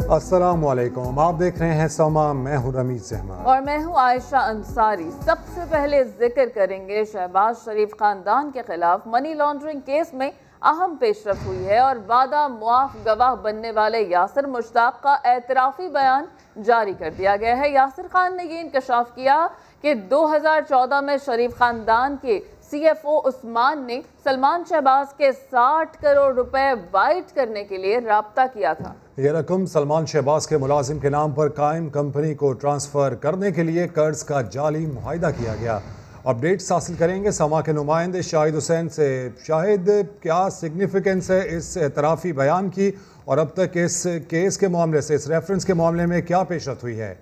अस्सलामुअलैकुम, आप देख रहे हैं समा। मैं हूं रमीज अहमद और मैं हूं आयशा अंसारी। सबसे पहले जिक्र करेंगे शहबाज शरीफ खानदान के खिलाफ मनी लॉन्ड्रिंग केस में अहम पेशरफ हुई है और वादा मुआफ गवाह बनने वाले यासिर मुश्ताक का एतराफ़ी बयान जारी कर दिया गया है। यासिर खान ने ये इंकशाफ किया कि 2014 में शरीफ खानदान के CFO उस्मान ने सलमान शहबाज के 60 करोड़ रुपए वाइट करने के लिए राब्ता किया था। ये रकम सलमान शहबाज के मुलाजिम के नाम पर कायम कंपनी को ट्रांसफ़र करने के लिए कर्ज का जाली मुआहिदा किया गया। अपडेट्स हासिल करेंगे समा के नुमाइंदे शाहिद हुसैन से। शाहिद, क्या सिग्निफिकेंस है इस एतराफ़ी बयान की और अब तक इस केस के मामले से, इस रेफरेंस के मामले में क्या पेशरफ हुई है?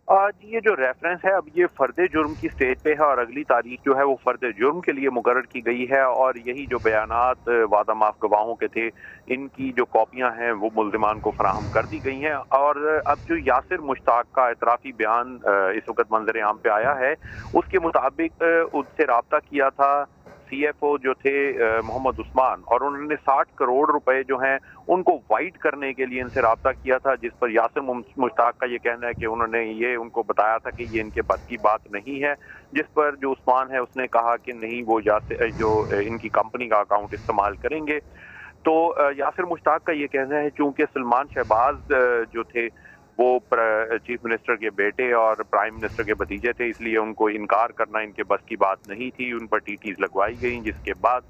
आज ये जो रेफरेंस है अब ये फर्द जुर्म की स्टेज पे है और अगली तारीख जो है वो फर्द जुर्म के लिए मुकर्रर की गई है और यही जो बयानात वादा माफ गवाहों के थे इनकी जो कॉपियां हैं वो मुल्ज़िमान को फराहम कर दी गई हैं। और अब जो यासिर मुश्ताक का एतराफ़ी बयान इस वक्त मंजर आम पे आया है उसके मुताबिक उससे रब्ता किया था CFO जो थे मोहम्मद उस्मान और उन्होंने 60 करोड़ रुपए जो हैं उनको वाइट करने के लिए इनसे रब्ता किया था, जिस पर यासिर मुश्ताक का ये कहना है कि उन्होंने ये उनको बताया था कि ये इनके बस की बात नहीं है, जिस पर जो उस्मान है उसने कहा कि नहीं वो जो इनकी कंपनी का अकाउंट इस्तेमाल करेंगे। तो यासिर मुश्ताक का ये कहना है चूंकि सलमान शहबाज जो थे वो चीफ मिनिस्टर के बेटे और प्राइम मिनिस्टर के भतीजे थे, इसलिए उनको इनकार करना इनके बस की बात नहीं थी। उन पर TTs लगवाई गई, जिसके बाद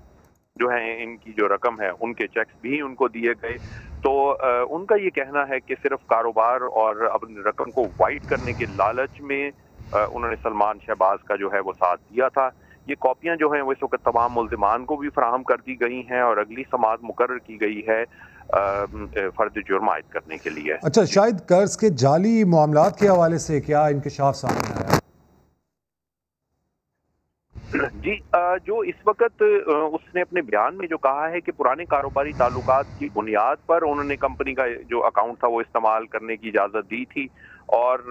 जो है इनकी जो रकम है उनके चेक्स भी उनको दिए गए। तो उनका ये कहना है कि सिर्फ कारोबार और अपनी रकम को वाइट करने के लालच में उन्होंने सलमान शहबाज का जो है वो साथ दिया था। ये कॉपियां जो हैं वो इस वक्त तमाम मुल्ज़िमान को भी फराहम कर दी गई हैं और अगली समाअत मुकर्रर की गई है फर्द जुर्म आयद करने के लिए। अच्छा, शायद कर्ज के जाली मामलात के हवाले से क्या इंकशाफ सामने आया? जी, जो इस वक्त उसने अपने बयान में जो कहा है कि पुराने कारोबारी ताल्लुकात की बुनियाद पर उन्होंने कंपनी का जो अकाउंट था वो इस्तेमाल करने की इजाज़त दी थी और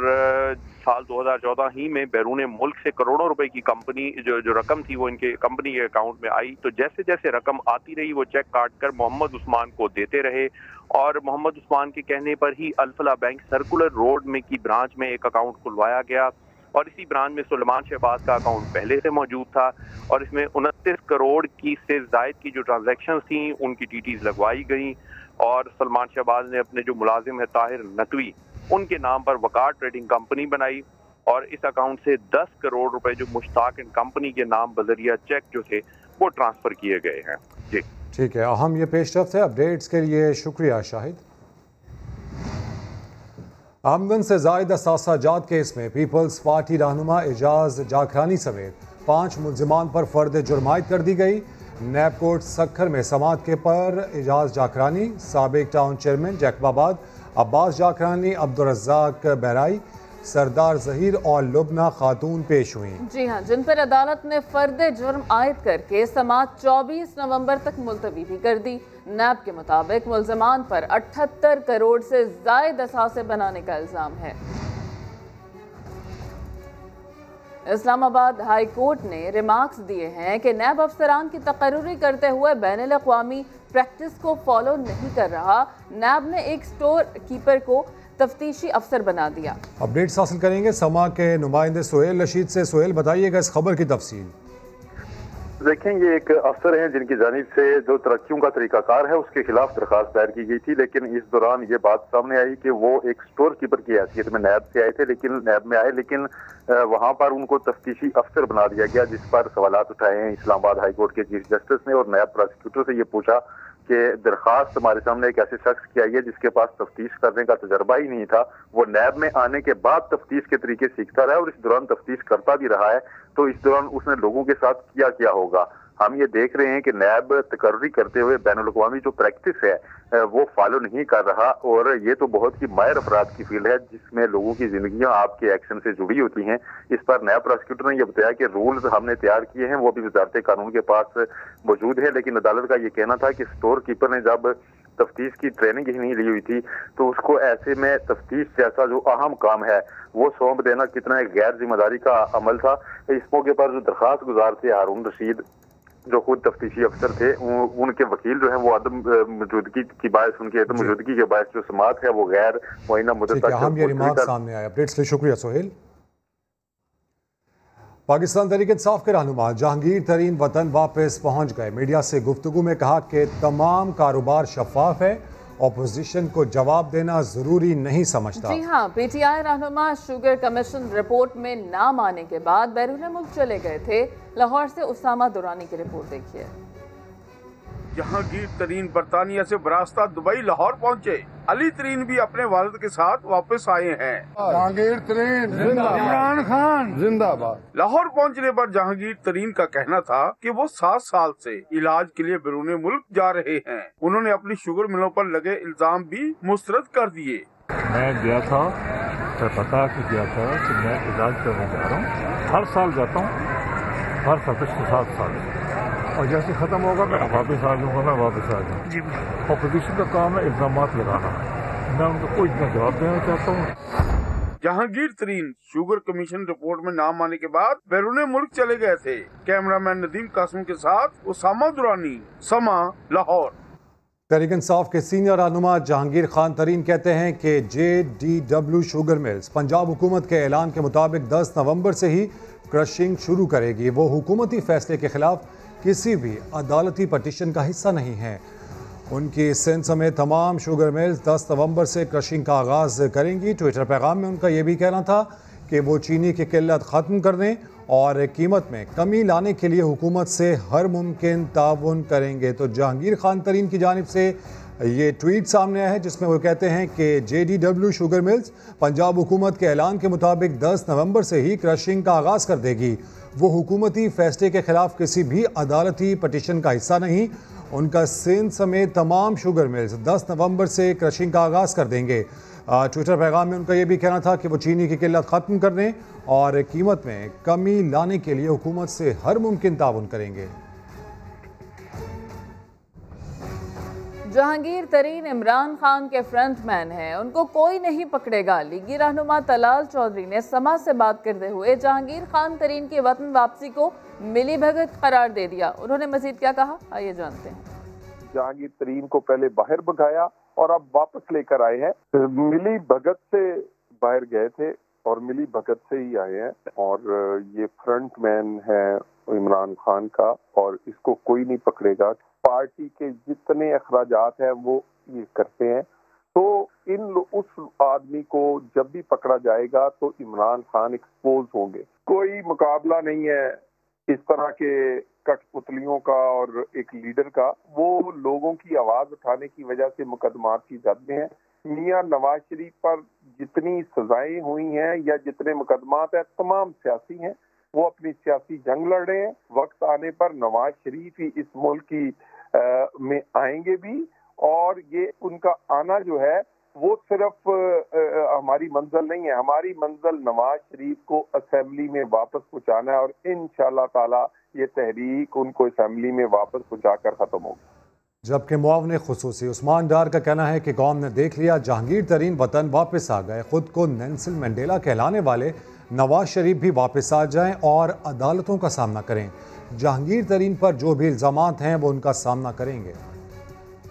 साल 2014 ही में बैरून मुल्क से करोड़ों रुपए की कंपनी जो रकम थी वो इनके कंपनी के अकाउंट में आई। तो जैसे जैसे रकम आती रही वो चेक काट कर मोहम्मद उस्मान को देते रहे और मोहम्मद उस्मान के कहने पर ही अल्फला बैंक सर्कुलर रोड में की ब्रांच में एक अकाउंट खुलवाया गया और इसी ब्रांच में सलमान शहबाज का अकाउंट पहले से मौजूद था और इसमें 29 करोड़ की से जायद की जो ट्रांजैक्शन थी उनकी TTs लगवाई गई और सलमान शहबाज ने अपने जो मुलाजिम है ताहिर नकवी उनके नाम पर वकार ट्रेडिंग कंपनी बनाई और इस अकाउंट से 10 करोड़ रुपए जो मुश्ताक एंड कंपनी के नाम बजरिया चेक जो थे वो ट्रांसफर किए गए हैं। जी ठीक है, अहम ये पेशरफ है। अपडेट्स के लिए शुक्रिया शाहिद। आमदन से जायद असासाजात केस में पीपल्स पार्टी रहनुमा एजाज जाखरानी समेत 5 मुल्जिमान पर फर्द जुर्म आयद कर दी गई। नैब कोर्ट सखर में समाअत के पर एजाज जाखरानी, साबिक टाउन चेयरमैन जैकबाबाद अब्बास जाखरानी, अब्दुल रज़्ज़ाक बहराई, सरदार जहीर और लुबना खातून पेश हुई। जी हाँ, जिन पर अदालत ने फर्द जुर्म आयद करके समाअत 24 नवंबर तक मुलतवी भी कर दी। नैब के मुताबिक मुल्ज़िमान पर 78 करोड़ से जायद असासे बनाने का इल्ज़ाम है। इस्लामाबाद हाई कोर्ट ने रिमार्क्स दिए हैं कि नैब अफसरान की तकर्रुरी करते हुए बैनुल अक़वामी प्रैक्टिस को फॉलो नहीं कर रहा। नैब ने एक स्टोर कीपर को तफ्तीशी अफसर बना दिया। अपडेट्स हासिल करेंगे समा के नुमाइंदे सोहेल रशीद से। सोहेल, बताइएगा इस खबर की तफसील। देखें, ये एक अफसर हैं जिनकी जानिब से जो तरक्कियों का तरीकाकार है उसके खिलाफ दरखास्त दायर की गई थी, लेकिन इस दौरान ये बात सामने आई कि वो एक स्टोर कीपर की हैसियत में नैब से आए थे, लेकिन वहां पर उनको तफ्तीशी अफसर बना दिया गया, जिस पर सवालात उठाए हैं इस्लामाबाद हाई कोर्ट के चीफ जस्टिस ने और नैब प्रोसिक्यूटर से ये पूछा कि दरखास्त हमारे सामने एक ऐसे शख्स की आई है जिसके पास तफ्तीश करने का तजर्बा ही नहीं था, वो नैब में आने के बाद तफ्तीश के तरीके सीखता रहा और इस दौरान तफ्तीश करता भी रहा है, तो इस दौरान उसने लोगों के साथ किया क्या होगा। हम ये देख रहे हैं कि नैब तकर्री करते हुए बैनुल अक़वामी जो प्रैक्टिस है वो फॉलो नहीं कर रहा और ये तो बहुत ही माहिर अफराद की फील्ड है जिसमें लोगों की जिंदगियां आपके एक्शन से जुड़ी होती हैं। इस पर नैब प्रोसिक्यूटर ने यह बताया कि रूल्स हमने तैयार किए हैं वो भी वजारत कानून के पास मौजूद है, लेकिन अदालत का ये कहना था कि स्टोर कीपर ने जब तफ्तीश की ट्रेनिंग ही नहीं ली हुई थी तो उसको ऐसे में तफ्तीश जैसा जो अहम काम है वो सौंप देना कितना एक गैर जिम्मेदारी का अमल था। इस मौके पर जो दरखास्त गुजार थे हारून रशीद जो खुद तफ्तीशी अफसर थे उनके वकील जो है वो अदम मौजूदगी की बायस, उनकी अदम मौजूदगी के बायस जो समाअत है वो गैर मुअय्यना मुद्दत तक हम ये रिमार्क सामने आए। अपडेट्स के लिए शुक्रिया सोहेल। पाकिस्तान तहरीक इंसाफ के रहनुमा जहांगीर तरीन वतन वापस पहुंच गए। मीडिया से गुफ्तगू में कहा कि तमाम कारोबार शफाफ है, ऑपोजिशन को जवाब देना जरूरी नहीं समझता। जी हाँ, पीटीआई रहनुमा शुगर कमीशन रिपोर्ट में नाम आने के बाद बैरून मुल्क चले गए थे। लाहौर से उसामा दुरानी की रिपोर्ट देखिए। जहांगीर तरीन बरतानिया से बरास्ता दुबई लाहौर पहुंचे। अली तरीन भी अपने वालिद के साथ वापस आए हैं। जहांगीर तरीन जिंदाबाद, इमरान खान जिंदाबाद। लाहौर पहुंचने पर जहांगीर तरीन का कहना था कि वो 7 साल से इलाज के लिए बैरून मुल्क जा रहे हैं। उन्होंने अपनी शुगर मिलों पर लगे इल्जाम भी मुस्तरद कर दिए। मैं गया था तो पता गया था कि मैं इलाज करने जा रहा हूँ, हर साल जाता हूँ, हर साल पिछले 7 साल, और जैसे ख़त्म होगा मैं वापस आ जाऊँगा, मैं वापस आ जाऊँ। ऑपोजिशन का काम है इल्ज़ाम लगाना, मैं उनको कोई इतना जवाब देना चाहता हूँ। जहांगीर तरीन शुगर कमीशन रिपोर्ट में नाम आने के बाद बैरून मुल्क चले गए थे। कैमरामैन नदीम कासिम के साथ उसामा दुरानी, समा, लाहौर। तहरीक इंसाफ के सीनियर रहनुमा जहांगीर खान तरीन कहते हैं कि JDW शुगर मिल्स पंजाब हुकूमत के ऐलान के मुताबिक 10 नवंबर से ही क्रशिंग शुरू करेगी। वो हुकूमती फैसले के खिलाफ किसी भी अदालती पटिशन का हिस्सा नहीं है। उनकी सिंध समेत तमाम शुगर मिल्स 10 नवंबर से क्रशिंग का आगाज़ करेंगी। ट्विटर पैगाम में उनका ये भी कहना था कि वो चीनी की किल्लत ख़त्म करने और कीमत में कमी लाने के लिए हुकूमत से हर मुमकिन ताउन करेंगे। तो जहांगीर खान तरीन की जानिब से ये ट्वीट सामने आया है जिसमें वो कहते हैं कि JDW शुगर मिल्स पंजाब हुकूमत के ऐलान के मुताबिक 10 नवंबर से ही क्रशिंग का आगाज़ कर देगी। वो हुकूमती फैसले के खिलाफ किसी भी अदालती पटिशन का हिस्सा नहीं। उनका सिंध समेत तमाम शुगर मिल्स 10 नवंबर से क्रशिंग का आगाज़ कर देंगे। ट्विटर पैगाम में उनका ये भी कहना था कि वो चीनी की किल्लत ख़त्म करने और कीमत में कमी लाने के लिए हुकूमत से हर मुमकिन ताउन करेंगे। जहांगीर तरीन इमरान खान के फ्रंटमैन हैं, उनको कोई नहीं पकड़ेगा। लीगी रहनुमा तलाल चौधरी ने समा से बात करते हुए जहांगीर खान तरीन की वतन वापसी को मिली भगत करार दे दिया। उन्होंने मजीद क्या कहा, आइए जानते हैं। जहांगीर तरीन को पहले बाहर भगाया और अब वापस लेकर आए हैं। मिली भगत से बाहर गए थे और मिली भगत से ही आए हैं, और ये फ्रंटमैन है इमरान खान का और इसको कोई नहीं पकड़ेगा। पार्टी के जितने अखराजात हैं वो ये करते हैं, तो उस आदमी को जब भी पकड़ा जाएगा तो इमरान खान एक्सपोज होंगे। कोई मुकाबला नहीं है इस तरह के कठपुतलियों का और एक लीडर का। वो लोगों की आवाज उठाने की वजह से मुकदमात की जद में है। मियां नवाज शरीफ पर जितनी सजाएं हुई हैं या जितने मुकदमात हैं तमाम सियासी हैं। वो अपनी सियासी जंग लड़ रहे हैं। वक्त आने पर नवाज शरीफ ही इस मुल्क की में आएंगे भी, और ये उनका आना जो है वो सिर्फ हमारी मंजिल नहीं है। हमारी मंजिल नवाज शरीफ को असेंबली में वापस पहुंचाना है, और इंशाल्लाह ताला ये तहरीक उनको असेंबली में वापस पहुंचाकर खत्म होगी। जबकि मुआवने खुसूसी उस्मान डार का कहना है कि कौम ने देख लिया, जहांगीर तरीन वतन वापस आ गए। खुद को नेल्सन मंडेला कहलाने वाले नवाज शरीफ भी वापस आ जाएं और अदालतों का सामना करें। जहांगीर तरीन पर जो भी इल्जामात हैं वो उनका सामना करेंगे।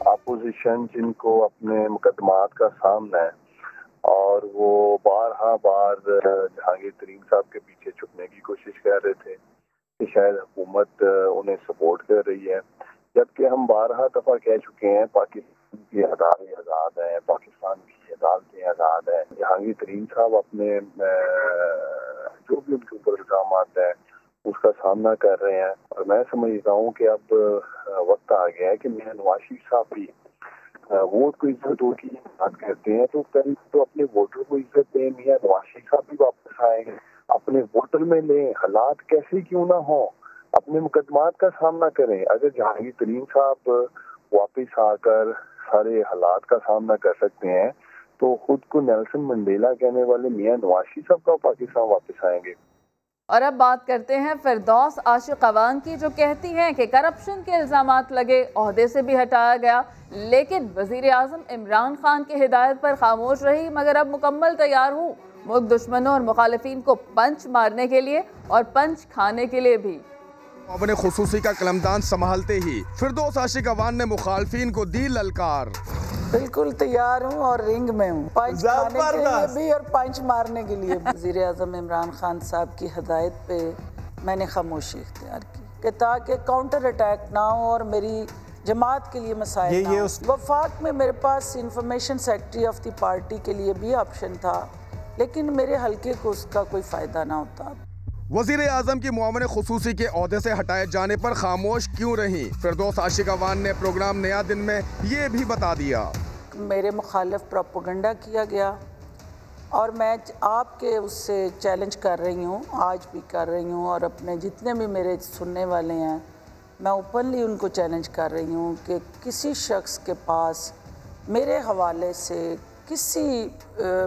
अपोजिशन जिनको अपने मुकदमात का सामना है और वो बार जहांगीर तरीन साहब के पीछे छुपने की कोशिश कर रहे थे कि शायद हुकूमत उन्हें सपोर्ट कर रही है, जबकि हम 12 दफा कह चुके हैं पाकिस्तान की अदालतें आज़ाद हैं, पाकिस्तान की अदालतें आज़ाद हैं। जहांगीर तरीन साहब अपने जो भी उनके ऊपर इल्जामात हैं उसका सामना कर रहे हैं, और मैं समझता हूँ कि अब वक्त आ गया है कि मियां नवाज शरीफ साहब भी वोट को इज्जत की बात करते हैं तो पहले तो अपने वोटर को इज्जत दें। मियां नवाज शरीफ साहब भी वापस आएंगे, अपने वोटर में लें, हालात कैसे क्यों ना हो, अपने मुकदमात का सामना करें। अगर जहांगीर तरीन साहब वापस आकर सारे हालात का सामना कर सकते हैं तो खुद को नेल्सन मंडेला कहने वाले मियां नवाज शरीफ साहब का पाकिस्तान वापस आएंगे। और अब बात करते हैं फिरदौस आशिक अवान की, जो कहती हैं कि करप्शन के इल्जामात लगे, ओहदे से भी हटाया गया, लेकिन वजीर आजम इमरान खान की हिदायत पर खामोश रही, मगर अब मुकम्मल तैयार हूँ मुल्क दुश्मनों और मुखालिफिन को पंच मारने के लिए और पंच खाने के लिए भी। अपने खुसूसी का कलमदान संभालते ही फिरदौस आशिक अवान ने मुखालफीन को दी ललकार। बिल्कुल तैयार हूँ और रिंग में हूँ, पंच खाने के लिए भी और पंच मारने के लिए। वज़ीर आज़म इमरान खान साहब की हदायत पे मैंने खामोशी इख्तियार की कि ताकि काउंटर अटैक ना हो और मेरी जमात के लिए मसाइल ना हो। वफाक में मेरे पास information secretary of the party के लिए भी ऑप्शन था, लेकिन मेरे हल्के को उसका कोई फ़ायदा ना होता। वज़ीर आज़म की मुआविन खुसूसी के ओहदे से हटाए जाने पर खामोश क्यों रहीं? फिरदौस आशिक अवान ने प्रोग्राम नया दिन में ये भी बता दिया। मेरे मुखालिफ प्रोपेगेंडा किया गया और मैं आपके उससे चैलेंज कर रही हूँ, आज भी कर रही हूँ, और अपने जितने भी मेरे सुनने वाले हैं मैं ओपनली उनको चैलेंज कर रही हूँ कि किसी शख्स के पास मेरे हवाले से किसी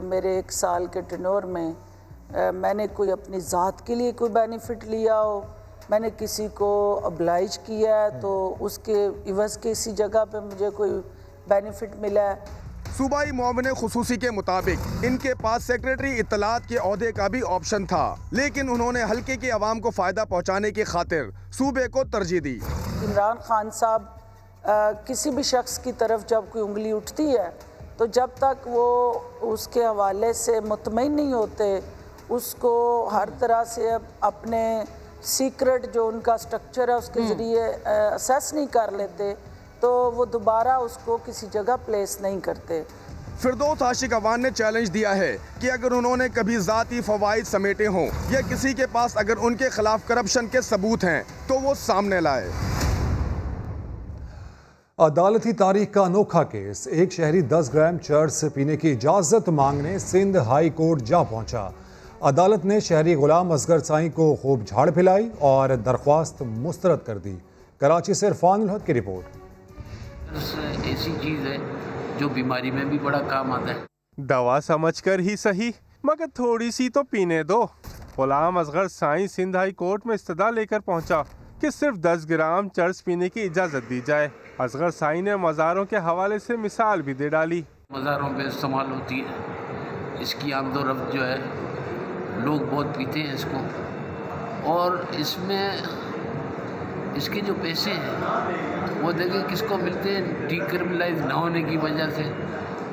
मेरे 1 साल के टेन्योर में मैंने कोई अपनी ज़ात के लिए कोई बेनिफिट लिया हो, मैंने किसी को अब्लाइज किया है तो उसके इवज़ के इसी जगह पे मुझे कोई बेनिफिट मिला है। सूबाई मुआविन खुसूसी के मुताबिक इनके पास सेक्रेटरी इत्तलात के ओहदे का भी ऑप्शन था, लेकिन उन्होंने हल्के के अवाम को फ़ायदा पहुँचाने की खातिर सूबे को तरजीह दी। इमरान खान साहब किसी भी शख्स की तरफ जब कोई उंगली उठती है तो जब तक वो उसके हवाले से मुतमईन नहीं होते, उसको हर तरह से अपने सीक्रेट जो उनका स्ट्रक्चर है उसके ज़रिए असेस नहीं कर लेते, तो वो दोबारा उसको किसी जगह प्लेस नहीं करते। फिरदौस आशिक अवान ने चैलेंज दिया है कि अगर उन्होंने कभी ज़ाती फ़वाइद समेटे हों या किसी के पास अगर उनके खिलाफ करप्शन के सबूत हैं तो वो सामने लाए। अदालती तारीख का अनोखा केस। एक शहरी 10 ग्राम चर्स पीने की इजाज़त मांगने सिंध हाई कोर्ट जा पहुंचा। अदालत ने शहरी गुलाम असगर साईं को खूब झाड़ पिलाई और दरख्वास्त मुस्तरद कर दी। कराची से इरफान उल हक की रिपोर्ट। ऐसी चीज़ है जो बीमारी में भी बड़ा काम आता है। दवा समझकर ही सही, मगर थोड़ी सी तो पीने दो। गुलाम असगर साईं सिंध हाई कोर्ट में इस्तदा लेकर पहुंचा कि सिर्फ 10 ग्राम चर्स पीने की इजाज़त दी जाए। असगर साईं ने मज़ारों के हवाले से मिसाल भी दे डाली। मज़ारों में इस्तेमाल होती है, इसकी आमदोरफ्त जो है लोग बहुत पीते हैं इसको, और इसमें इसके जो पैसे हैं वो देखिए किसको मिलते हैं, डीक्रिमिनलाइज ना होने की वजह से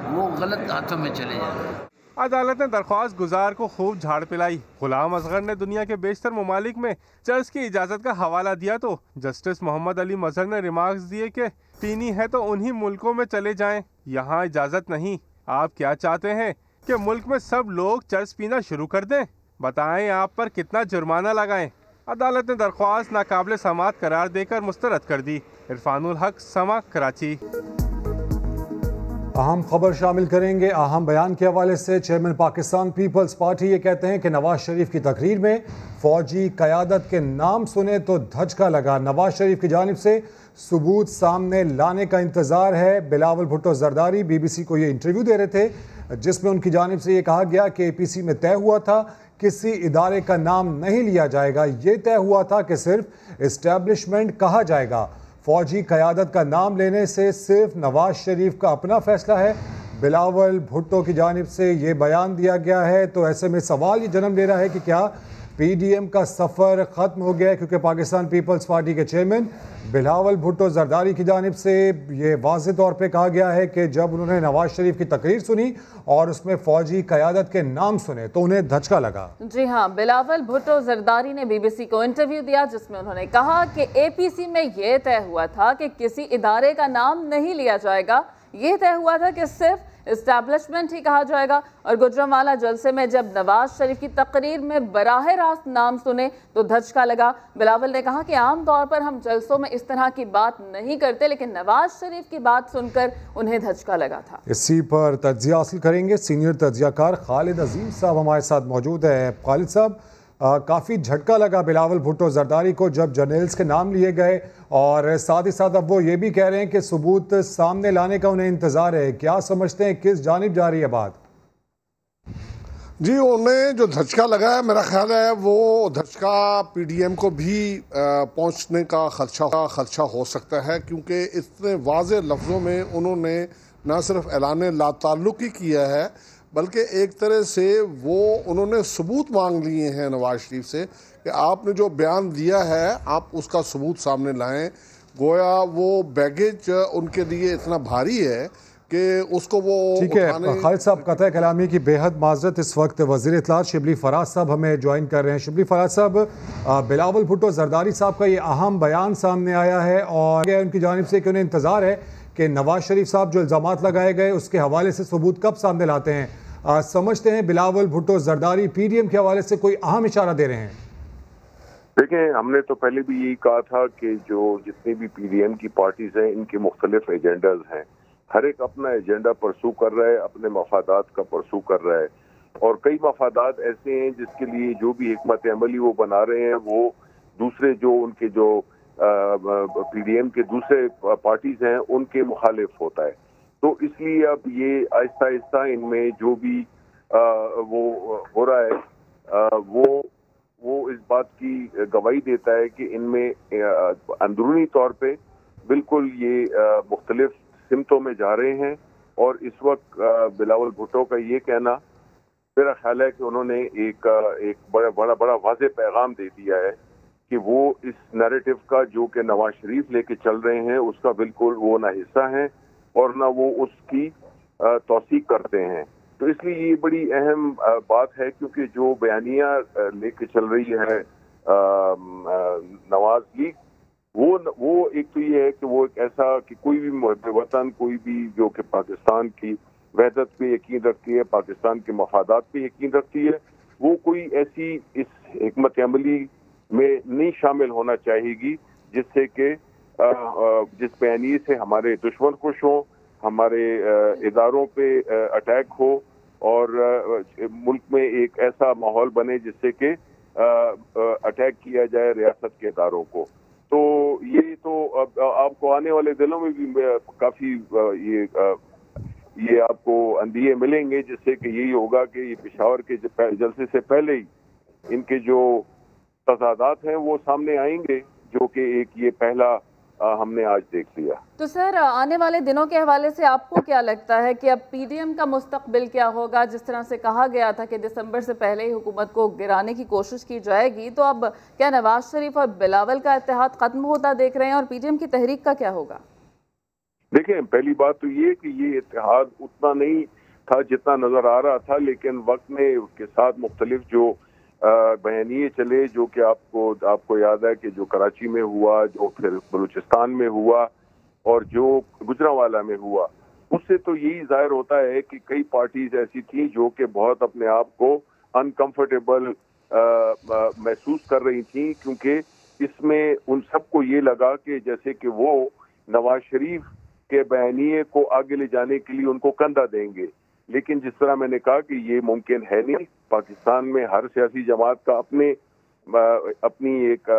वो गलत हाथों में चले जाते हैं। अदालत ने दरख्वास्त गुजार को खूब झाड़ पिलाई। गुलाम असगर ने दुनिया के बेशतर ममालिक में चर्च की इजाज़त का हवाला दिया तो जस्टिस मोहम्मद अली मजहर ने रिमार्क्स दिए कि पीनी है तो उन्हीं मुल्कों में चले जाएं, यहाँ इजाज़त नहीं। आप क्या चाहते हैं कि मुल्क में सब लोग चर्च पीना शुरू कर दें? बताएं आप पर कितना जुर्माना लगाएं। अदालत ने दरख्वास्त नाकाबिल समाअत करार देकर मुस्तरद कर दी। इरफानुल हक, समा, कराची। अहम खबर शामिल करेंगे अहम बयान के हवाले से। चेयरमैन पाकिस्तान पीपल्स पार्टी ये कहते हैं कि नवाज शरीफ की तकरीर में फौजी क़यादत के नाम सुने तो धचका लगा। नवाज शरीफ की जानिब से सबूत सामने लाने का इंतज़ार है। बिलावल भुट्टो जरदारी BBC को ये इंटरव्यू दे रहे थे, जिसमें उनकी जानिब से ये कहा गया कि APC में तय हुआ था किसी इदारे का नाम नहीं लिया जाएगा। ये तय हुआ था कि सिर्फ इस्टेब्लिशमेंट कहा जाएगा। फौजी क़यादत का नाम लेने से सिर्फ नवाज शरीफ का अपना फैसला है। बिलावल भुट्टो की जानिब से ये बयान दिया गया है, तो ऐसे में सवाल ये जन्म ले रहा है कि क्या PDM का सफ़र ख़त्म हो गया है, क्योंकि पाकिस्तान पीपल्स पार्टी के चेयरमैन बिलावल भुट्टो जरदारी की जानिब से ये वाज़ेह तौर पे कहा गया है कि जब उन्होंने नवाज शरीफ की तकरीर सुनी और उसमें फ़ौजी क़यादत के नाम सुने तो उन्हें धचका लगा। जी हाँ, बिलावल भुट्टो जरदारी ने BBC को इंटरव्यू दिया, जिसमें उन्होंने कहा कि APC में ये तय हुआ था कि किसी इदारे का नाम नहीं लिया जाएगा। ये तय हुआ था कि सिर्फ इस्टेब्लिशमेंट ही कहा जाएगा। और गुजरांवाला जलसे में जब नवाज शरीफ की तकरीर में बराह रास्त नाम सुने तो धचका लगा। बिलावल ने कहा कि आम तौर पर हम जलसों में इस तरह की बात नहीं करते, लेकिन नवाज शरीफ की बात सुनकर उन्हें धचका लगा था। इसी पर तज्जिया हासिल करेंगे। सीनियर तज्जियाकार खालिद अजीम साहब हमारे साथ मौजूद है। खालिद साहब, काफ़ी झटका लगा बिलावल भुट्टो जरदारी को जब जर्नल्स के नाम लिए गए, और साथ ही साथ अब वो ये भी कह रहे हैं कि सबूत सामने लाने का उन्हें इंतज़ार है। क्या समझते हैं किस जानिब जा रही है बात? जी, उन्हें जो धचका लगा है, मेरा ख्याल है वो धचका PDM को भी पहुंचने का खदशा हो सकता है, क्योंकि इतने वाज़ेह लफ्ज़ों में उन्होंने न सिर्फ ऐलान लाताल्लुक़ ही किया है बल्कि एक तरह से वो उन्होंने सबूत मांग लिए हैं नवाज शरीफ से कि आपने जो बयान दिया है आप उसका सबूत सामने लाएं। गोया वो बैगेज उनके लिए इतना भारी है कि उसको वो ठीक है। खालिद साहब, कतई कलामी की बेहद माजरत, इस वक्त वज़ीर इत्तलात शिबली फराज साहब हमें ज्वाइन कर रहे हैं। शिबली फराज साहब, बिलावल भुट्टो जरदारी साहब का ये अहम बयान सामने आया है और उनकी जानिब से कि उन्हें इंतज़ार है कि नवाज शरीफ साहब जो इल्ज़ामात लगाए गए उसके हवाले से सबूत कब सामने लाते हैं। समझते हैं बिलावल भुट्टो जरदारी PDM के हवाले से कोई अहम इशारा दे रहे हैं? देखें, हमने तो पहले भी यही कहा था कि जो जितनी भी PDM की पार्टीज हैं इनके मुख्तलिफ एजेंडाज हैं, हर एक अपना एजेंडा परसू कर रहा है, अपने मफादात का परसू कर रहा है और कई मफादात ऐसे हैं जिसके लिए जो भी हिकमत अमली वो बना रहे हैं वो दूसरे जो उनके जो PDM के दूसरे पार्टीज हैं उनके मुखालिफ होता है। तो इसलिए अब ये आहिस्ता आहिस्ता इनमें जो भी वो हो रहा है वो इस बात की गवाही देता है कि इनमें अंदरूनी तौर पे बिल्कुल ये मुख्तलिफ सिमतों में जा रहे हैं। और इस वक्त बिलावल भुट्टो का ये कहना, मेरा ख्याल है कि उन्होंने एक बड़ा वाज़ेह पैगाम दे दिया है कि वो इस नैरेटिव का जो कि नवाज शरीफ लेके चल रहे हैं उसका बिल्कुल वो ना हिस्सा हैं और ना वो उसकी तौसीक करते हैं। तो इसलिए ये बड़ी अहम बात है क्योंकि जो बयानिया लेके चल रही है नवाज लीग, वो एक तो ये है कि वो एक ऐसा कि कोई भी मुहब्बे वतन, कोई भी जो कि पाकिस्तान की वहदत पे यकीन रखती है, पाकिस्तान के मफादात पे यकीन रखती है, वो कोई ऐसी इस हिकमत अमली में नहीं शामिल होना चाहेगी जिससे कि जिस बयानी से हमारे दुश्मन खुश हों, हमारे इदारों पे अटैक हो और मुल्क में एक ऐसा माहौल बने जिससे कि अटैक किया जाए रियासत के इदारों को। तो ये तो अब आपको आने वाले दिनों में भी काफ़ी ये आपको अंदिये मिलेंगे जिससे कि यही होगा कि ये पेशावर के जलसे से पहले ही इनके जो तजादात हैं वो सामने आएंगे, जो कि एक ये पहला हमने आज देख लिया। तो सर, आने वाले दिनों के हवाले से आपको क्या लगता है कि अब PDM का मुस्तकबिल क्या होगा? जिस तरह से कहा गया था कि दिसंबर से पहले ही हुकूमत को गिराने की कोशिश की जाएगी, तो अब क्या नवाज शरीफ और बिलावल का इत्तेहाद खत्म होता देख रहे हैं और PDM की तहरीक का क्या होगा? देखें, पहली बात तो ये कि ये इत्तेहाद उतना नहीं था जितना नजर आ रहा था, लेकिन वक्त में के साथ मुख्तलिफ जो बयानिए चले, जो कि आपको याद है कि जो कराची में हुआ, जो फिर बलूचिस्तान में हुआ और जो गुजरांवाला में हुआ, उससे तो यही जाहिर होता है कि कई पार्टीज ऐसी थी जो कि बहुत अपने आप को अनकंफर्टेबल महसूस कर रही थी, क्योंकि इसमें उन सबको ये लगा कि जैसे कि वो नवाज शरीफ के बयानिए को आगे ले जाने के लिए उनको कंधा देंगे। लेकिन जिस तरह मैंने कहा कि ये मुमकिन है नहीं। पाकिस्तान में हर सियासी जमात का अपनी एक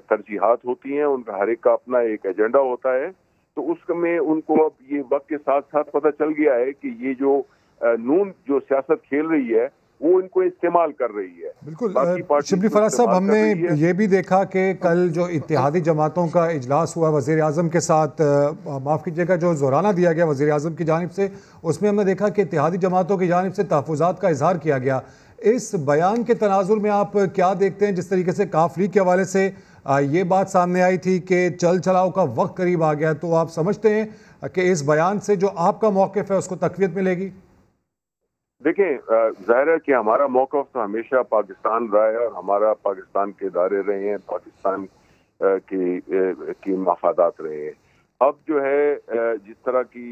तरजीहात होती हैं, उनका हर एक का अपना एक एजेंडा होता है। तो उसमें उनको अब ये वक्त के साथ साथ पता चल गया है कि ये जो नून जो सियासत खेल रही है वो इनको इस्तेमाल कर रही है। बिल्कुल। शिबली फराज साहब, हमने ये भी देखा कि कल जो इत्तेहादी जमातों का इजलास हुआ वज़ीर आज़म के साथ, माफ़ कीजिएगा, जो ज़ोराना दिया गया वज़ीर आज़म की जानिब से, उसमें हमने देखा कि इत्तेहादी जमातों की जानिब से तहफ़्फ़ुज़ात का इजहार किया गया। इस बयान के तनाजुर में आप क्या देखते हैं? जिस तरीके से काफ लीग के हवाले से ये बात सामने आई थी कि चल चलाओ का वक्त करीब आ गया, तो आप समझते हैं कि इस बयान से जो आपका मौक़िफ़ है उसको तक़वियत मिलेगी? देखें, जाहिर है कि हमारा मौक़िफ़ तो हमेशा पाकिस्तान रहा है और हमारा पाकिस्तान के इदारे रहे हैं, पाकिस्तान की मफादात रहे हैं। अब जो है जिस तरह की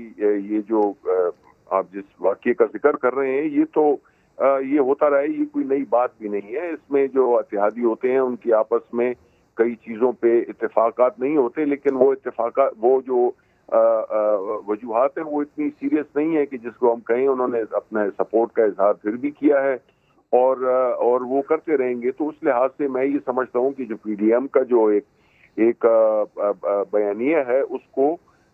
ये जो आप जिस वाक़ये का जिक्र कर रहे हैं, ये तो ये होता रहा है, ये कोई नई बात भी नहीं है। इसमें जो इत्तेहादी होते हैं उनकी आपस में कई चीज़ों पे इत्तेफाकात नहीं होते, लेकिन वो इत्तेफाकात, वो जो वजूहात है वो इतनी सीरियस नहीं है कि जिसको हम कहें। उन्होंने अपने सपोर्ट का इजहार फिर भी किया है और वो करते रहेंगे। तो उस लिहाज से मैं ये समझता हूँ कि जो PDM का जो एक बयानिया है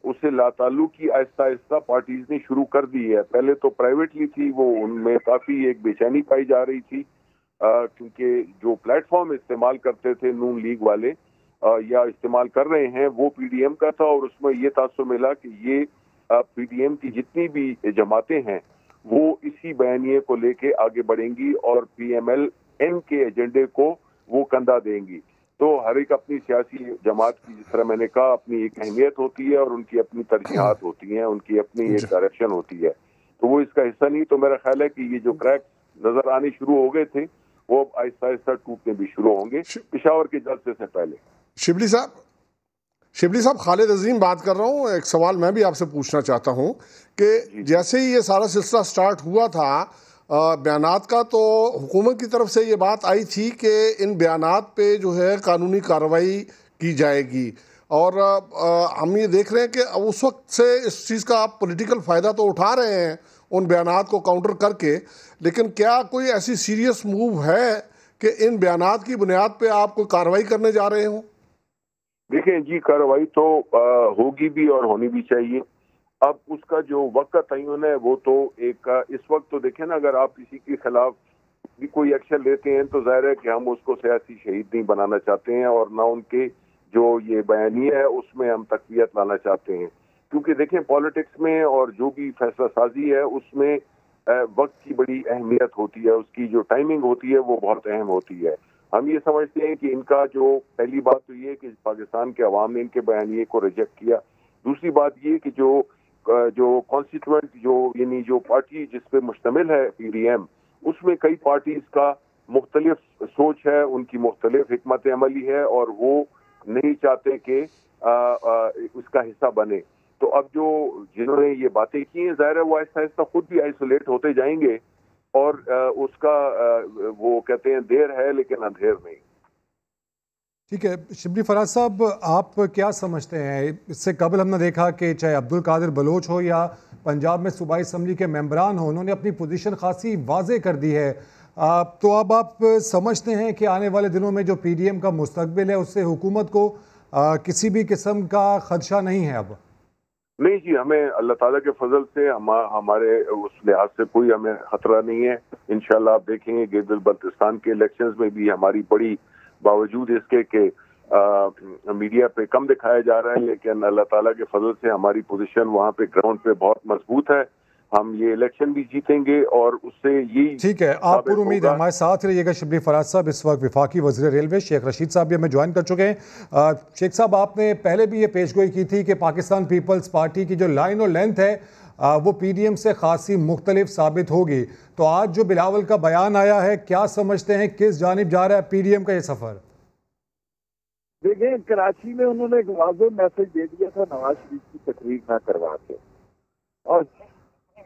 उससे लाताल्लुकी आहिस्ता आहिस्ता पार्टीज ने शुरू कर दी है। पहले तो प्राइवेटली थी, वो उनमें काफ़ी एक बेचैनी पाई जा रही थी, क्योंकि जो प्लेटफॉर्म इस्तेमाल करते थे नून लीग वाले या इस्तेमाल कर रहे हैं वो PDM का था, और उसमें ये तासुर मिला कि ये PDM की जितनी भी जमातें हैं वो इसी बयानिए को लेके आगे बढ़ेंगी और PMLN के एजेंडे को वो कंधा देंगी। तो हर एक अपनी सियासी जमात की, जिस तरह मैंने कहा, अपनी एक अहमियत होती है और उनकी अपनी तरजीहात होती हैं, उनकी अपनी एक डायरेक्शन होती है। तो वो इसका हिस्सा नहीं। तो मेरा ख्याल है कि ये जो क्रैक नजर आने शुरू हो गए थे वो आहिस्ता आहिस्ता टूटने भी शुरू होंगे पेशावर के जलसे से पहले। शिबली साहब, खालिद अजीम बात कर रहा हूँ। एक सवाल मैं भी आपसे पूछना चाहता हूँ कि जैसे ही ये सारा सिलसिला स्टार्ट हुआ था बयानात का, तो हुकूमत की तरफ से ये बात आई थी कि इन बयानात पे जो है कानूनी कार्रवाई की जाएगी। और हम ये देख रहे हैं कि उस वक्त से इस चीज़ का आप पॉलिटिकल फ़ायदा तो उठा रहे हैं उन बयानात को काउंटर करके, लेकिन क्या कोई ऐसी सीरियस मूव है कि इन बयानात की बुनियाद पे आप कोई कार्रवाई करने जा रहे हो? देखें जी, कार्रवाई तो होगी भी और होनी भी चाहिए। अब उसका जो वक्त का तयन है वो तो एक इस वक्त तो देखें ना, अगर आप किसी के खिलाफ भी कोई एक्शन लेते हैं तो जाहिर है कि हम उसको सियासी शहीद नहीं बनाना चाहते हैं और ना उनके जो ये बयानिया है उसमें हम तकवीयत लाना चाहते हैं। क्योंकि देखें पॉलिटिक्स में और जो भी फैसला साजी है उसमें वक्त की बड़ी अहमियत होती है, उसकी जो टाइमिंग होती है वो बहुत अहम होती है। हम ये समझते हैं कि इनका जो पहली बात तो ये कि पाकिस्तान के अवाम ने इनके बयानिए को रिजेक्ट किया। दूसरी बात ये कि जो कॉन्स्टिट्यूएंट यानी जो पार्टी जिस पे मुश्तमिल है PDM, उसमें कई पार्टीज का मुख्तलिफ सोच है, उनकी मुख्तलिफ हिकमत अमली है और वो नहीं चाहते कि उसका हिस्सा बने। तो अब जो जिन्होंने ये बातें की हैं जाहिर है वो आहिस्ता आहिस्ता खुद भी आइसोलेट होते जाएंगे और उसका वो कहते हैं देर है लेकिन अंधेर नहीं। ठीक है शिबली फराज साहब, आप क्या समझते हैं? इससे कबल हमने देखा कि चाहे अब्दुल कादिर बलोच हो या पंजाब में सूबाई असम्बली के मेंबरान हो, उन्होंने अपनी पोजीशन खासी वाजे कर दी है। तो अब आप समझते हैं कि आने वाले दिनों में जो PDM का मुस्तकबिल है उससे हुकूमत को किसी भी किस्म का खदशा नहीं है? अब नहीं जी, हमें अल्लाह ताला के फजल से हमारे उस लिहाज से कोई हमें खतरा नहीं है। इंशाल्लाह आप देखेंगे गिलगित बल्तिस्तान के इलेक्शंस में भी हमारी बड़ी, बावजूद इसके कि मीडिया पे कम दिखाया जा रहा है, लेकिन अल्लाह ताला के फजल से हमारी पोजीशन वहाँ पे ग्राउंड पे बहुत मजबूत है। हम ये इलेक्शन भी जीतेंगे और उससे यही ठीक है। आप पूरी उम्मीद है हमारे साथ रहिएगा। शिबली फराज साहब इस वक्त वफाकी वज़ीर रेलवे शेख रशीद साहब भी हमें ज्वाइन कर चुके हैं। शेख साहब, आपने पहले भी ये पेशगोई की थी कि पाकिस्तान पीपल्स पार्टी की जो लाइन और लेंथ है वो PDM से खासी मुख्तलिफ साबित होगी। तो आज जो बिलावल का बयान आया है, क्या समझते हैं किस जानिब जा रहा है PDM का ये सफ़र? देखें, कराची में उन्होंने एक वाज़ेह मैसेज दे दिया था नवाज शरीफ की तकरीर ना करवा के, और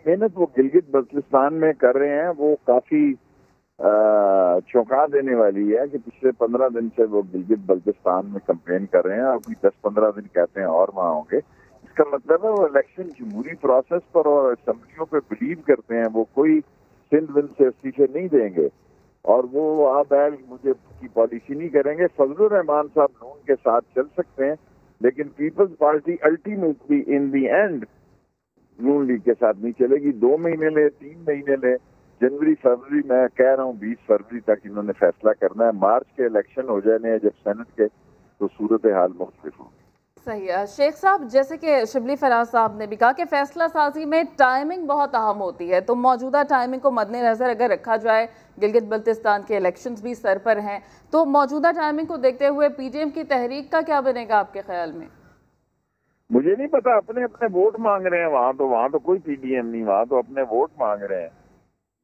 मेहनत वो गिलगित बल्तिस्तान में कर रहे हैं वो काफी चौंका देने वाली है कि पिछले 15 दिन से वो गिलगित बल्तिस्तान में कैंपेन कर रहे हैं, अभी 10-15 दिन कहते हैं और वहाँ होंगे। इसका मतलब है वो इलेक्शन जमहूरी प्रोसेस पर और असम्बलियों पे बिलीव करते हैं, वो कोई सिंध विंध से इस्तीफे नहीं देंगे और वो बैल मुझे की पॉलिसी नहीं करेंगे। फजलुर रहमान साहब नून के साथ चल सकते हैं, लेकिन Peoples Party ultimately in the end Noon League के साथ नहीं चलेगी। 2 महीने ले, 3 महीने ले, जनवरी फरवरी, मैं कह रहा हूँ 20 फरवरी तक इन्होंने फैसला करना है। मार्च के इलेक्शन हो जाने जब सेनेट के, तो सूरत हाल मुख्तलिफ होगी। सही है शेख साहब, जैसे कि शिबली फराज साहब ने भी कहा कि फैसला साजी में टाइमिंग बहुत अहम होती है, तो मौजूदा टाइमिंग को मद्देनजर अगर रखा जाए, गिलगित बल्तिस्तान के इलेक्शंस भी सर पर हैं, तो मौजूदा टाइमिंग को देखते हुए PDM की तहरीक का क्या बनेगा आपके ख्याल में? मुझे नहीं पता, अपने अपने वोट मांग रहे हैं वहाँ तो कोई PDM नहीं, वहाँ तो अपने वोट मांग रहे हैं।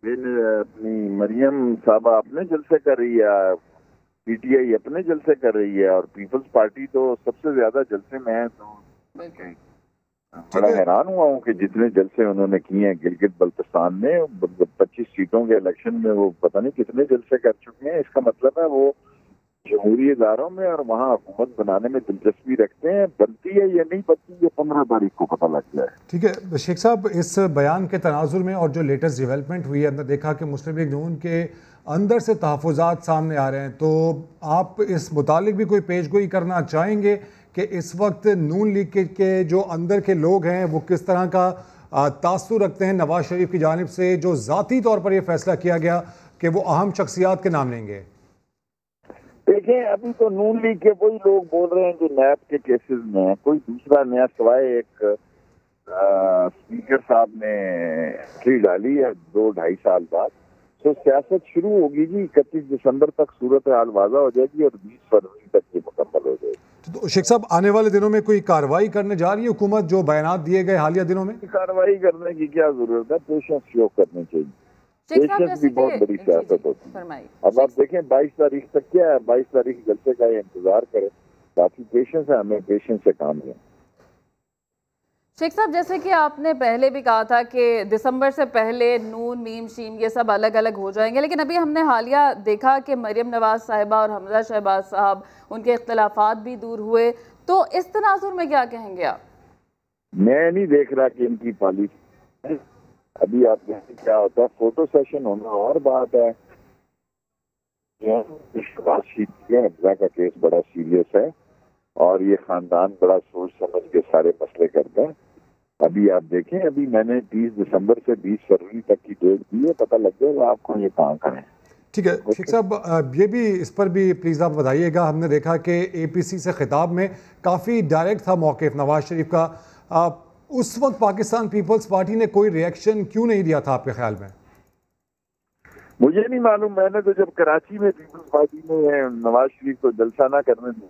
अपनी मरियम साहबा अपने जलसे कर रही है, PTI अपने जलसे कर रही है और पीपल्स पार्टी तो सबसे ज्यादा जलसे में है। तो बड़ा हैरान हुआ हूँ कि जितने जलसे उन्होंने किए हैं गिलगित बल्तिस्तान में, 25 सीटों के इलेक्शन में वो पता नहीं कितने जलसे कर चुके हैं। इसका मतलब है वो जमहूरी इदारों में और वहाँ हुकूमत बनाने में दिलचस्पी रखते हैं। बनती है या नहीं बनती, ये 15 तारीख को पता लग जाए। ठीक है शेख साहब, इस बयान के तनाजुर में और जो लेटेस्ट डेवलपमेंट हुई है, हमने देखा कि मुस्लिम लीग नून के अंदर से तहफ़्फ़ुज़ात सामने आ रहे हैं, तो आप इस मुतालिक भी कोई पेशगोई करना चाहेंगे कि इस वक्त नून लीग के जो अंदर के लोग हैं वो किस तरह का तासुर रखते हैं नवाज शरीफ की जानिब से, जो ज़ाती तौर पर यह फैसला किया गया कि वो अहम शख्सियात के नाम लेंगे? देखें, अभी तो नून लीग के वही लोग बोल रहे हैं जो नैब के केसेस में है, कोई दूसरा नया सिवाय एक स्पीकर साहब साहब ने एंट्री डाली है 2-2.5 साल बाद, तो सियासत शुरू होगी जी। 31 दिसंबर तक सूरत हाल वाज़ा हो जाएगी और 20 फरवरी तक ये मुकम्मल हो जाएगी। तो शेख साहब, आने वाले दिनों में कोई कार्रवाई करने जा रही है हुकूमत जो बयानात दिए गए हालिया दिनों में? कार्रवाई करने की क्या जरूरत है, पेशेंस शो करनी चाहिए। पेशेंस भी बहुत बड़ी सियासत होती है। अब आप देखें 22 तारीख तक क्या है, 22 तारीख जलसे का इंतजार करें, बाकी पेशेंस है, हमें पेशेंस से काम लें। शेख साहब, जैसे कि आपने पहले भी कहा था कि दिसंबर से पहले नून मीम शीम ये सब अलग अलग हो जाएंगे, लेकिन अभी हमने हालिया देखा कि मरियम नवाज साहिबा और हमजा शहबाज साहब, उनके इख्तलाफात भी दूर हुए, तो इस तनाजुर में क्या कहेंगे आप? मैं नहीं देख रहा कि इनकी पॉलिसी, अभी आप देखें क्या होता है। फोटो सेशन होना और बात है। हमजा का केस बड़ा सीरियस है और ये खानदान बड़ा सोच समझ के सारे मसले करता है। अभी आप देखें, अभी मैंने 30 दिसंबर से 20 फरवरी तक की डेट दी है, पता लग जाएगा आपको ये कहाँ करें। ठीक है शेख साहब, ये भी इस पर भी प्लीज़ आप बताइएगा। हमने देखा कि APC से खिताब में काफ़ी डायरेक्ट था मौक़िफ़ नवाज शरीफ का। उस वक्त पाकिस्तान पीपल्स पार्टी ने कोई रिएक्शन क्यों नहीं दिया था आपके ख्याल में? मुझे नहीं मालूम। मैंने तो जब कराची में पीपल्स पार्टी ने नवाज शरीफ को जलसा ना करने दिया,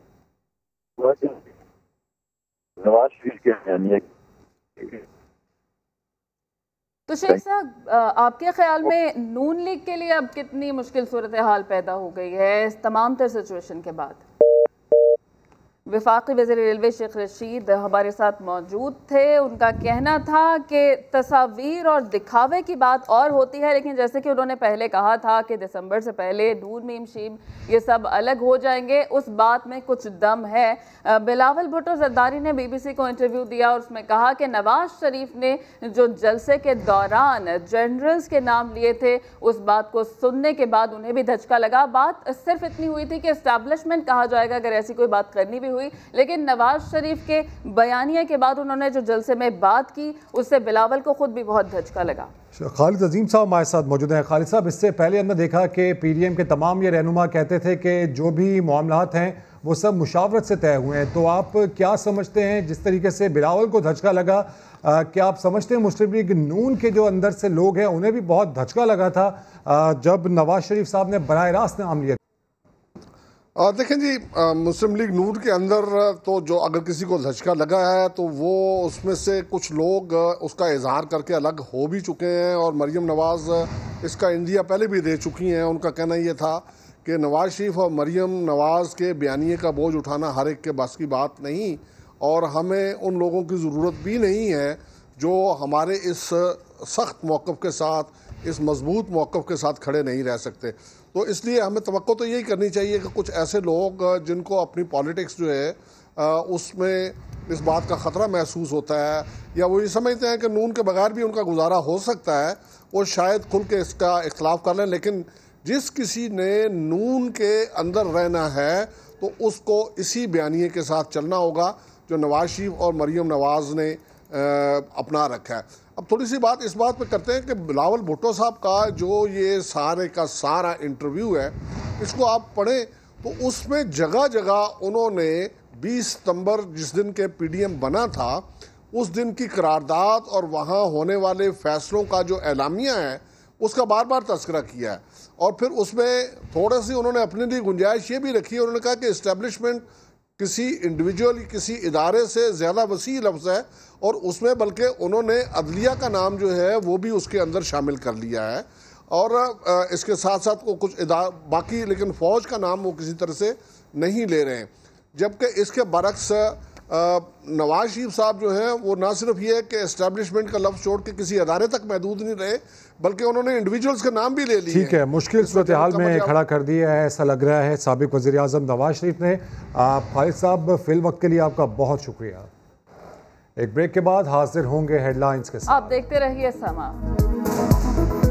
नवाज शरीफ के तो शेख साहब, आपके ख्याल में नून लीग के लिए अब कितनी मुश्किल सूरत हाल पैदा हो गई है इस तमाम तर सिचुएशन के बाद? वफाकी वज़ीर रेलवे शेख रशीद हमारे साथ मौजूद थे। उनका कहना था कि तस्वीर और दिखावे की बात और होती है, लेकिन जैसे कि उन्होंने पहले कहा था कि दिसंबर से पहले नून मीम शीम ये सब अलग हो जाएंगे, उस बात में कुछ दम है। बिलावल भुट्टो जरदारी ने BBC को इंटरव्यू दिया और उसमें कहा कि नवाज शरीफ ने जो जलसे के दौरान जनरल्स के नाम लिए थे, उस बात को सुनने के बाद उन्हें भी धचका लगा। बात सिर्फ इतनी हुई थी कि एस्टैब्लिशमेंट कहा जाएगा अगर ऐसी कोई बात करनी भी हुई, लेकिन नवाज शरीफ के बयानिया के बाद उन्होंने जो जलसे में बात की, उससे बिलावल को खुद भी बहुत धचका लगा। खालिद अजीम साहब हमारे साथ मौजूद हैं। खालिद साहब, इससे पहले हमने देखा कि PDM के तमाम ये रहनुमा कहते थे कि जो भी मामलात हैं वो सब मुशावरत से तय हुए हैं, तो आप क्या समझते हैं जिस तरीके से बिलावल को धचका लगा, क्या आप समझते हैं मुस्लिम लीग नून के जो अंदर से लोग हैं उन्हें भी बहुत धचका लगा था जब नवाज शरीफ साहब ने बराह रास्त नाम लिया? देखें जी, मुस्लिम लीग नून के अंदर तो जो अगर किसी को धचका लगा है तो वो उसमें से कुछ लोग उसका इजहार करके अलग हो भी चुके हैं और मरियम नवाज़ इसका इंदिया पहले भी दे चुकी हैं। उनका कहना ये था कि नवाज शरीफ और मरियम नवाज़ के बयानिए का बोझ उठाना हर एक के बस की बात नहीं, और हमें उन लोगों की ज़रूरत भी नहीं है जो हमारे इस सख्त मौक़िफ़ के साथ, इस मजबूत मौक़िफ़ के साथ खड़े नहीं रह सकते। तो इसलिए हमें तवक्को तो यही करनी चाहिए कि कुछ ऐसे लोग जिनको अपनी पॉलिटिक्स जो है उसमें इस बात का ख़तरा महसूस होता है या वो ये समझते हैं कि नून के बगैर भी उनका गुजारा हो सकता है, वो शायद खुल के इसका इख्तलाफ कर लें। लेकिन जिस किसी ने नून के अंदर रहना है तो उसको इसी बयानिए के साथ चलना होगा जो नवाज शरीफ और मरियम नवाज़ ने अपना रखा है। अब थोड़ी सी बात इस बात पे करते हैं कि बिलावल भुट्टो साहब का जो ये सारे का सारा इंटरव्यू है, इसको आप पढ़ें तो उसमें जगह जगह उन्होंने 20 सितंबर जिस दिन के PDM बना था उस दिन की करारदाद और वहाँ होने वाले फैसलों का जो एलामिया है उसका बार बार तस्करा किया है। और फिर उसमें थोड़ी सी उन्होंने अपने लिए गुंजाइश ये भी रखी है, उन्होंने कहा कि इस्टेब्लिशमेंट किसी इंडिविजुअल, किसी इदारे से ज़्यादा वसी लफ्ज़ है और उसमें बल्कि उन्होंने अदलिया का नाम जो है वो भी उसके अंदर शामिल कर लिया है और इसके साथ साथ वो कुछ बाकी, लेकिन फ़ौज का नाम वो किसी तरह से नहीं ले रहे हैं। जबकि इसके बरक्स नवाज शरीफ साहब जो हैं वो ना सिर्फ ये है कि एस्टैब्लिशमेंट का लफ्ज़ छोड़ के किसी अदारे तक महदूद नहीं रहे, बल्कि उन्होंने इंडिविजुअल्स के नाम भी ले लिए। ठीक है, मुश्किल सूरत हाल में खड़ा कर दिया है ऐसा लग रहा है साबिक वज़ीर आज़म नवाज शरीफ ने। खालिद साहब, फिल वक्त के लिए आपका बहुत शुक्रिया। एक ब्रेक के बाद हाजिर होंगे हेडलाइंस के साथ। आप देखते रहिए समा।